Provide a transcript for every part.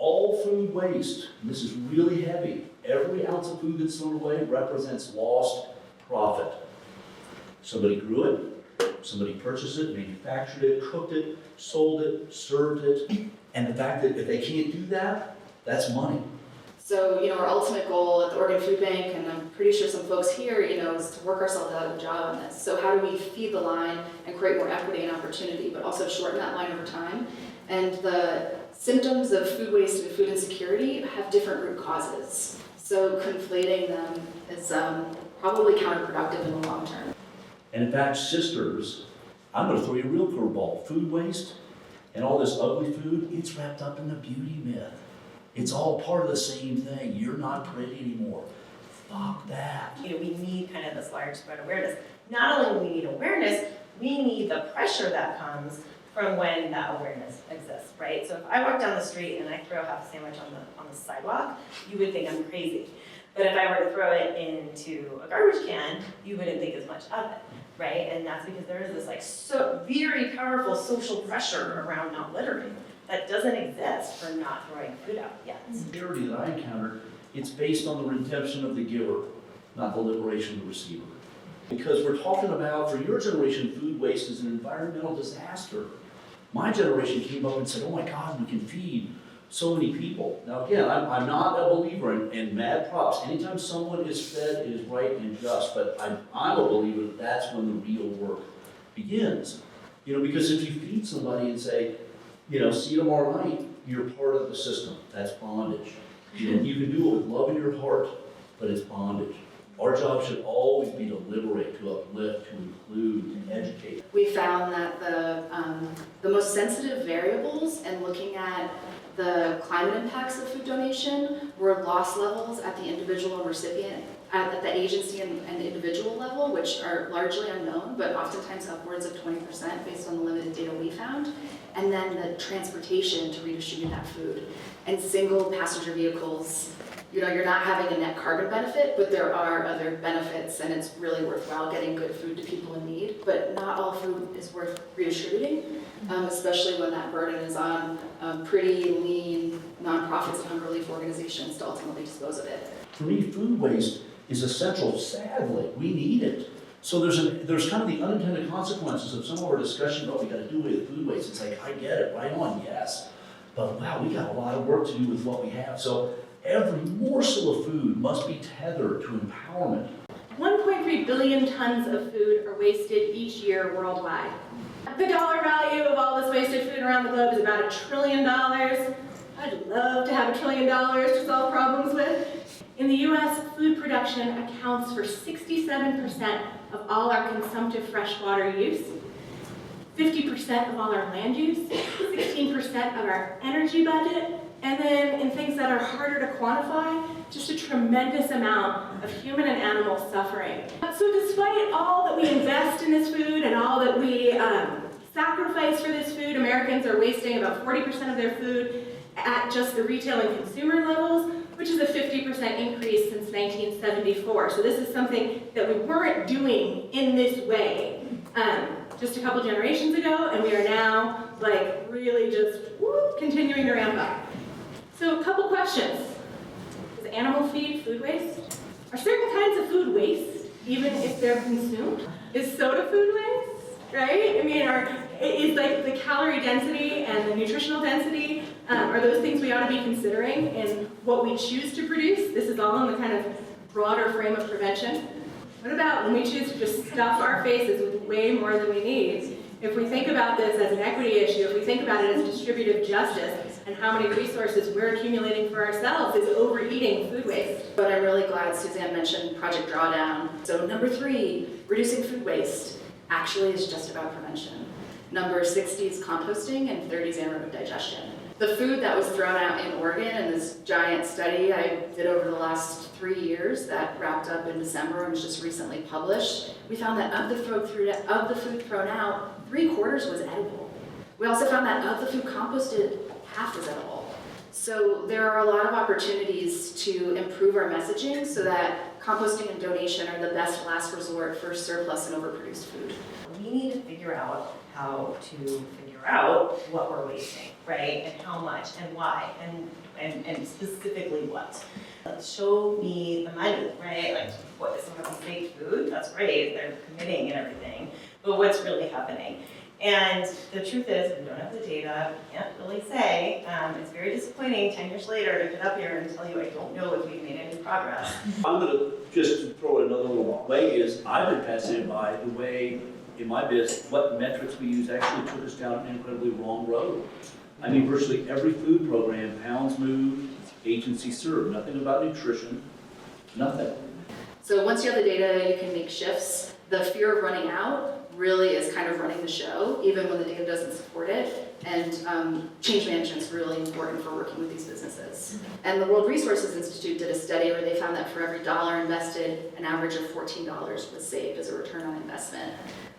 all food waste, and this is really heavy, every ounce of food that's thrown away represents lost profit. Somebody grew it, somebody purchased it, manufactured it, cooked it, sold it, served it, and the fact that if they can't do that, that's money. So, our ultimate goal at the Oregon Food Bank, and I'm pretty sure some folks here, is to work ourselves out of a job on this. So how do we feed the line and create more equity and opportunity, but also shorten that line over time? And the symptoms of food waste and food insecurity have different root causes. So conflating them is probably counterproductive in the long term. And in fact, sisters, I'm gonna throw you a real curveball. Food waste and all this ugly food, it's wrapped up in the beauty myth. It's all part of the same thing. You're not pretty anymore. Fuck that. We need kind of this large spread awareness. Not only do we need awareness, we need the pressure that comes from when that awareness exists, right? So if I walk down the street and I throw half a sandwich on the sidewalk, you would think I'm crazy. But if I were to throw it into a garbage can, you wouldn't think as much of it, right? And that's because there is this so very powerful social pressure around not littering that doesn't exist for not throwing food out yet. The disparity that I encountered, it's based on the redemption of the giver, not the liberation of the receiver. Because we're talking about, for your generation, food waste is an environmental disaster. My generation came up and said, oh my God, we can feed so many people. Now again, I'm not a believer in mad props. Anytime someone is fed, it is right and just, but I'm a believer that that's when the real work begins. Because if you feed somebody and say, see you tomorrow night, you're part of the system. That's bondage. You can do it with love in your heart, but it's bondage. Our job should always be to liberate, to uplift, to include, to educate. We found that the most sensitive variables in looking at the climate impacts of food donation were loss levels at the individual and recipient, at the agency and individual level, which are largely unknown, but oftentimes upwards of 20% based on the limited data we found. And then the transportation to redistribute that food. And single passenger vehicles, you're not having a net carbon benefit, but there are other benefits, and it's really worthwhile getting good food to people in need. But not all food is worth redistributing, especially when that burden is on pretty lean nonprofits and hunger relief organizations to ultimately dispose of it. For me, food waste is essential. Sadly, we need it. So there's kind of the unintended consequences of some of our discussion about what we got to do with food waste. It's like, I get it, right on, yes. But wow, we got a lot of work to do with what we have. So every morsel of food must be tethered to empowerment. 1.3 billion tons of food are wasted each year worldwide. The dollar value of all this wasted food around the globe is about $1 trillion. I'd love to have $1 trillion to solve problems with. In the US, food production accounts for 67% of all our consumptive freshwater use, 50% of all our land use, 16% of our energy budget, and then in things that are harder to quantify, just a tremendous amount of human and animal suffering. So despite all that we invest in this food and all that we sacrifice for this food, Americans are wasting about 40% of their food at just the retail and consumer levels, which is a 50% increase since 1974. So this is something that we weren't doing in this way just a couple generations ago, and we are now really just continuing to ramp up. So a couple questions. Is animal feed food waste? Are certain kinds of food waste, even if they're consumed? Is soda food waste, right? Is the calorie density and the nutritional density, are those things we ought to be considering in what we choose to produce? This is all in the kind of broader frame of prevention. What about when we choose to just stuff our faces with way more than we need? If we think about this as an equity issue, if we think about it as distributive justice, and how many resources we're accumulating for ourselves is overeating food waste. But I'm really glad Suzanne mentioned Project Drawdown. So number 3, reducing food waste actually is just about prevention. Number 60 is composting, and 30 is anaerobic digestion. The food that was thrown out in Oregon in this giant study I did over the last 3 years that wrapped up in December and was just recently published, we found that of the food thrown out, 3/4 was edible. We also found that of the food composted, half was edible. So there are a lot of opportunities to improve our messaging so that composting and donation are the best last resort for surplus and overproduced food. We need to figure out how to figure out what we're wasting, right? And how much and why and specifically what. Show me the money, right? Like what is some of these fake food? That's great, they're committing and everything, but what's really happening? And the truth is, we don't have the data, we can't really say. It's very disappointing 10 years later to get up here and tell you I don't know if we've made any progress. I'm gonna just throw it another little way is I've been fascinated by the way in my biz, what metrics we use actually took us down an incredibly wrong road. I mean, virtually every food program, pounds moved, agency served, nothing about nutrition, nothing. So once you have the data, you can make shifts. The fear of running out really is kind of running the show, even when the data doesn't support it. And change management is really important for working with these businesses. And the World Resources Institute did a study where they found that for every dollar invested, an average of $14 was saved as a return on investment.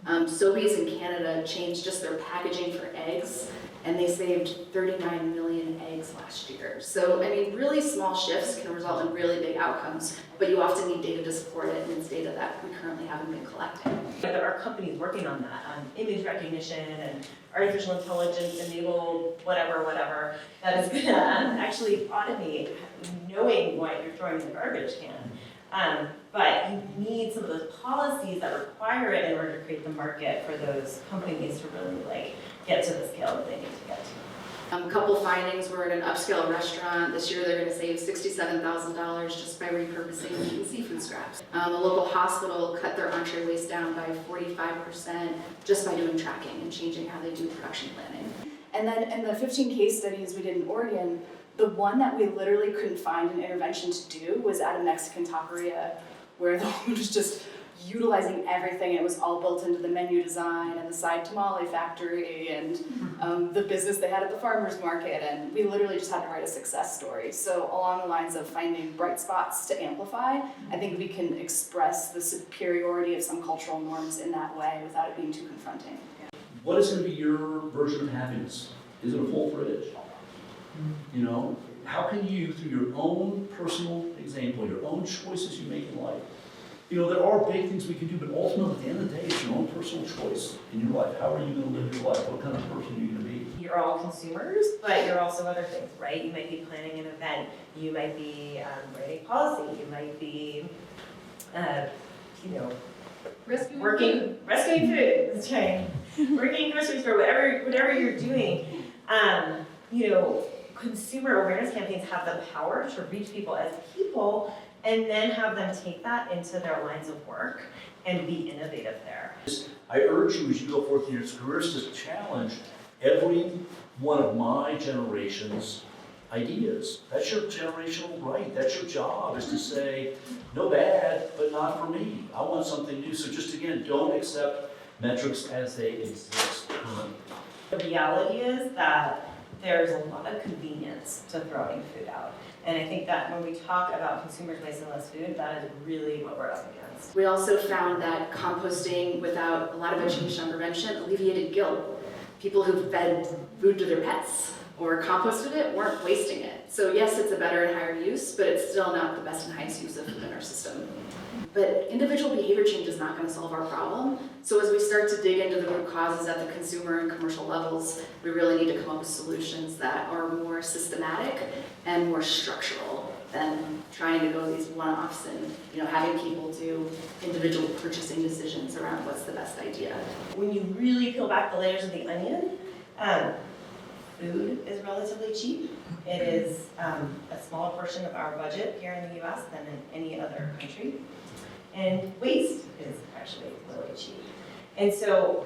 Sobeys in Canada changed just their packaging for eggs, and they saved 39 million eggs last year. So, I mean, really small shifts can result in really big outcomes, but you often need data to support it, and it's data that we currently haven't been collecting. There are companies working on that, on image recognition and artificial intelligence enabled whatever, that is gonna actually automate knowing what you're throwing in the garbage can. But you need some of those policies that require it in order to create the market for those companies to really like get to the scale that they need to get to. A couple findings were at an upscale restaurant. This year they're going to save $67,000 just by repurposing meat and seafood scraps. A local hospital cut their entree waste down by 45% just by doing tracking and changing how they do production planning. And then in the 15 case studies we did in Oregon, the one that we literally couldn't find an intervention to do was at a Mexican taqueria where the woman was just utilizing everything. It was all built into the menu design and the side tamale factory and the business they had at the farmer's market, and we literally just had to write a success story. So along the lines of finding bright spots to amplify, I think we can express the superiority of some cultural norms in that way without it being too confronting. What is gonna be your version of happiness? Is it a full fridge? You know, how can you, through your own personal example, your own choices you make in life, you know, there are big things we can do, but ultimately, at the end of the day, it's your own personal choice in your life. How are you going to live your life? What kind of person are you going to be? You're all consumers, but you're also other things, right? You might be planning an event. You might be writing policy. You might be, rescuing food. That's right. Working in a grocery store, whatever you're doing. Consumer awareness campaigns have the power to reach people as people and then have them take that into their lines of work and be innovative there. I urge you as you go forth in your careers to challenge every one of my generation's ideas. That's your generational right. That's your job, is to say, no bad, but not for me. I want something new. So just again, don't accept metrics as they exist currently. The reality is that there's a lot of convenience to throwing food out. And I think that when we talk about consumers wasting less food, that is really what we're up against. We also found that composting without a lot of education on prevention alleviated guilt. People who fed food to their pets or composted it weren't wasting it. So yes, it's a better and higher use, but it's still not the best and highest use of food in our system. But individual behavior change is not going to solve our problem. So as we start to dig into the root causes at the consumer and commercial levels, we really need to come up with solutions that are more systematic and more structural than trying to go these one-offs and having people do individual purchasing decisions around what's the best idea. When you really peel back the layers of the onion, food is relatively cheap. It is a smaller portion of our budget here in the US than in any other country. And waste is actually really cheap. And so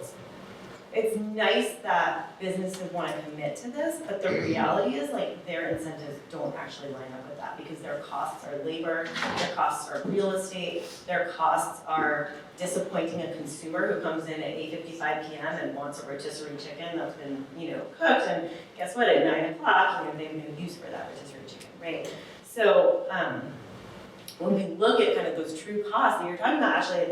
it's nice that businesses want to commit to this, but the reality is their incentives don't actually line up with that because their costs are labor, their costs are real estate, their costs are disappointing a consumer who comes in at 8:55 p.m. and wants a rotisserie chicken that's been, cooked, and guess what, at 9 o'clock, they have no use for that rotisserie chicken, right? So, when we look at kind of those true costs that you're talking about, actually,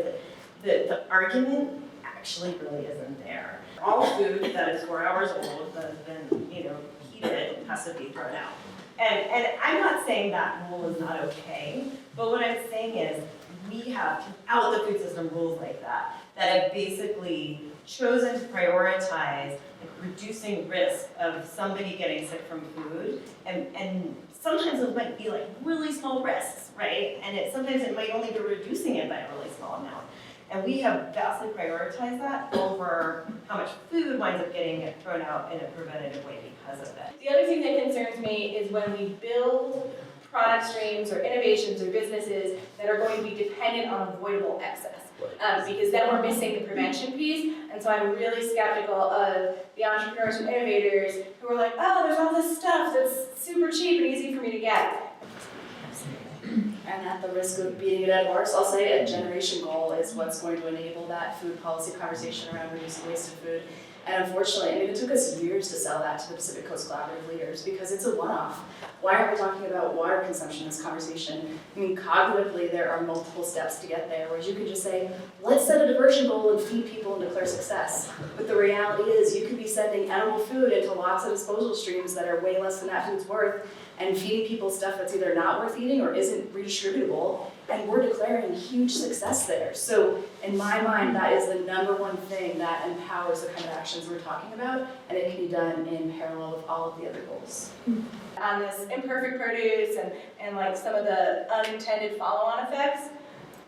the argument actually really isn't there. All food that is 4 hours old, that has been, heated eat it has to be thrown out. And I'm not saying that rule is not okay, but what I'm saying is we have throughout the food system rules like that have basically chosen to prioritize like reducing risk of somebody getting sick from food, and sometimes it might be like really small risks, right? And sometimes it might only be reducing it by a really small amount. And we have vastly prioritized that over how much food winds up getting thrown out in a preventative way because of it. The other thing that concerns me is when we build product streams or innovations or businesses that are going to be dependent on avoidable excess. Because then we're missing the prevention piece, and so I'm really skeptical of the entrepreneurs and innovators who are like, oh, there's all this stuff that's super cheap and easy for me to get. And at the risk of beating it at horse, I'll say a generation goal is what's going to enable that food policy conversation around reducing wasted food. And unfortunately, I mean, it took us years to sell that to the Pacific Coast Collaborative leaders because it's a one-off. Why aren't we talking about water consumption in this conversation? I mean, cognitively, there are multiple steps to get there, whereas you could just say, let's set a diversion goal and feed people and declare success. But the reality is you could be sending edible food into lots of disposal streams that are way less than that food's worth, and feeding people stuff that's either not worth eating or isn't redistributable, and we're declaring huge success there. So in my mind, that is the number one thing that empowers the kind of actions we're talking about, and it can be done in parallel with all of the other goals. On this imperfect produce and like some of the unintended follow-on effects,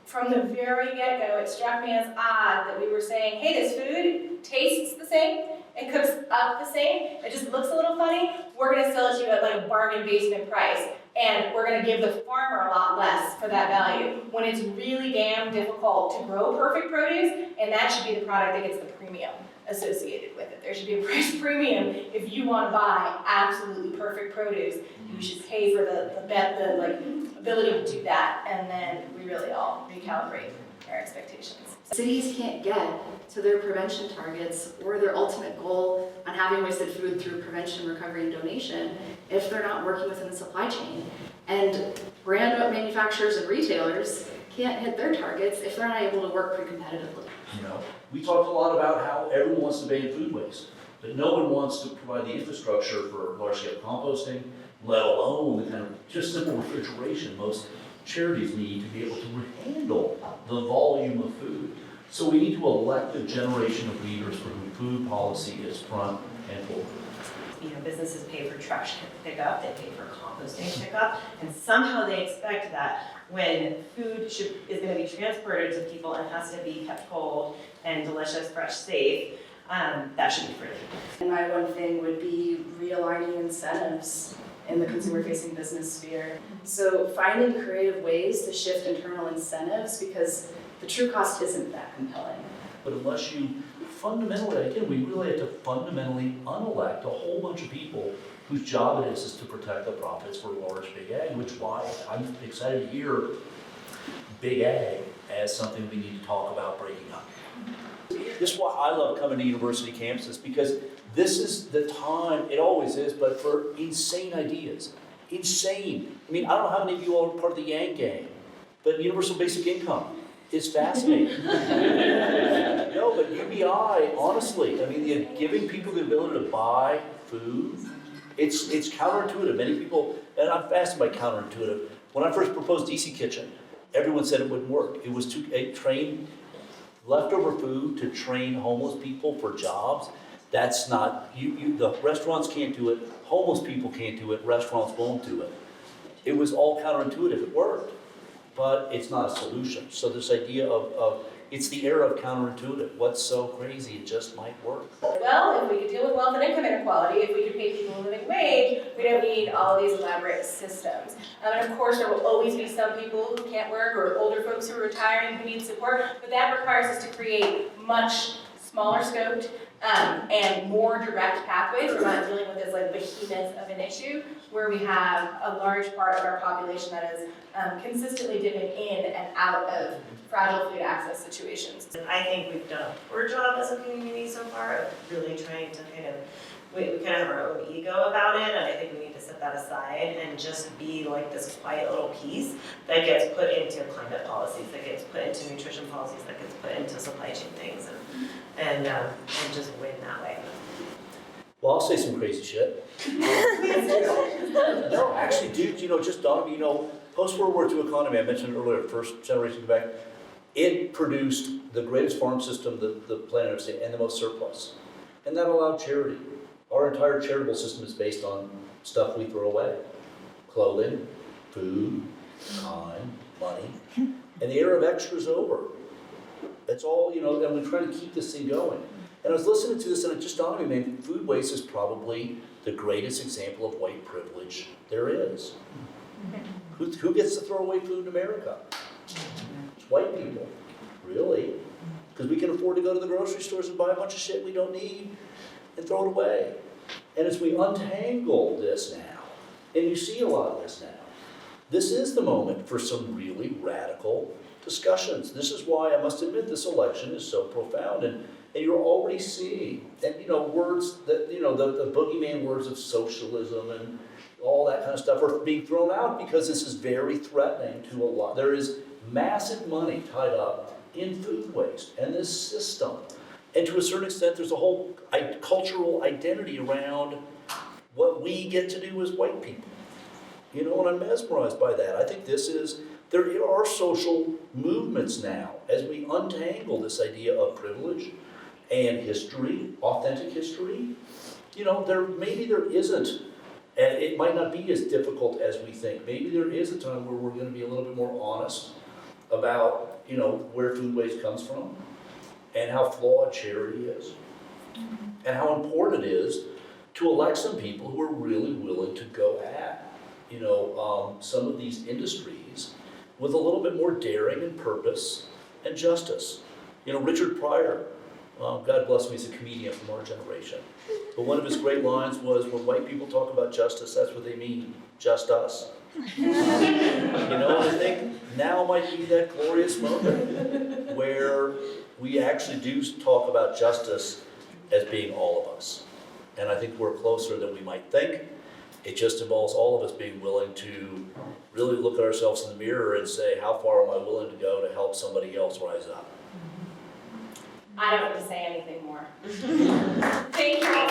from the very get-go, it struck me as odd that we were saying, hey, this food tastes the same, it cooks up the same, it just looks a little funny, we're gonna sell it to you at like a bargain basement price, and we're gonna give the farmer a lot less for that value, when it's really damn difficult to grow perfect produce, and that should be the product that gets the premium associated with it. There should be a price premium if you want to buy absolutely perfect produce. You should pay for the ability to do that, and then we really all recalibrate our expectations. Cities can't get to their prevention targets or their ultimate goal on having wasted food through prevention, recovery, and donation if they're not working within the supply chain. And brand manufacturers and retailers can't hit their targets if they're not able to work pre-competitively. You know, we talked a lot about how everyone wants to ban food waste, but no one wants to provide the infrastructure for large-scale composting, let alone the kind of just simple refrigeration most charities need to be able to handle the volume of food. So we need to elect a generation of leaders for whom food policy is front and forward. You know, businesses pay for trash pickup, they pay for composting pickup, and somehow they expect that when food is going to be transported to people and has to be kept cold and delicious, fresh, safe, that should be free. And my one thing would be realigning incentives in the consumer-facing business sphere. So finding creative ways to shift internal incentives, because the true cost isn't that compelling. But unless you fundamentally, again, we really have to fundamentally unelect a whole bunch of people whose job it is to protect the profits for large big ag, which is why I'm excited to hear big ag as something we need to talk about breaking up. This is why I love coming to university campuses, because this is the time, it always is, but for insane ideas. Insane. I mean, I don't know how many of you all are part of the Yang gang, but universal basic income is fascinating. No, but UBI, honestly, I mean, giving people the ability to buy food, it's counterintuitive. Many people, and I'm fascinated by counterintuitive. When I first proposed DC Kitchen, everyone said it wouldn't work. It was to train leftover food to train homeless people for jobs. That's not, the restaurants can't do it, homeless people can't do it, restaurants won't do it. It was all counterintuitive, it worked, but it's not a solution. So this idea of it's the era of counterintuitive. What's so crazy, it just might work. Well, if we could deal with wealth and income inequality, if we could pay people a living wage, we don't need all these elaborate systems. And of course, there will always be some people who can't work or older folks who are retiring who need support, but that requires us to create much smaller scoped and more direct pathways. We're not dealing with this like behemoth of an issue where we have a large part of our population that is consistently dipping in and out of fragile food access situations. I think we've done a poor job as a community so far of really trying to we kind of have our own ego about it, and I think we need to set that aside and just be like this quiet little piece that gets put into climate policies, that gets put into nutrition policies, that gets put into supply chain things, and just win that way. Well, I'll say some crazy shit. No, actually, dude, just dawned on me, post-World War II economy, I mentioned earlier, first generation Quebec, it produced the greatest farm system that the planet ever seen and the most surplus. And that allowed charity. Our entire charitable system is based on stuff we throw away. Clothing, food, time, money. And the era of extra is over. It's all, and we're trying to keep this thing going. And I was listening to this and it just dawned on me, man, food waste is probably the greatest example of white privilege there is. Who gets to throw away food in America? It's white people, really. Because we can afford to go to the grocery stores and buy a bunch of shit we don't need and throw it away. And as we untangle this now, and you see a lot of this now, this is the moment for some really radical discussions. This is why I must admit this election is so profound. And you're already seeing, and words that, the boogeyman words of socialism and all that kind of stuff are being thrown out because this is very threatening to a lot. There is massive money tied up in food waste and this system. And to a certain extent, there's a whole cultural identity around what we get to do as white people. And I'm mesmerized by that. I think there are social movements now as we untangle this idea of privilege and history, authentic history. Maybe there isn't, and it might not be as difficult as we think. Maybe there is a time where we're going to be a little bit more honest about, where food waste comes from and how flawed charity is and how important it is to elect some people who are really willing to go at, some of these industries with a little bit more daring and purpose and justice. Richard Pryor, God bless him, he's a comedian from our generation. But one of his great lines was, when white people talk about justice, that's what they mean, just us. I think now might be that glorious moment where we actually do talk about justice as being all of us. And I think we're closer than we might think. It just involves all of us being willing to really look at ourselves in the mirror and say, how far am I willing to go to help somebody else rise up? I don't have to say anything more. Thank you all.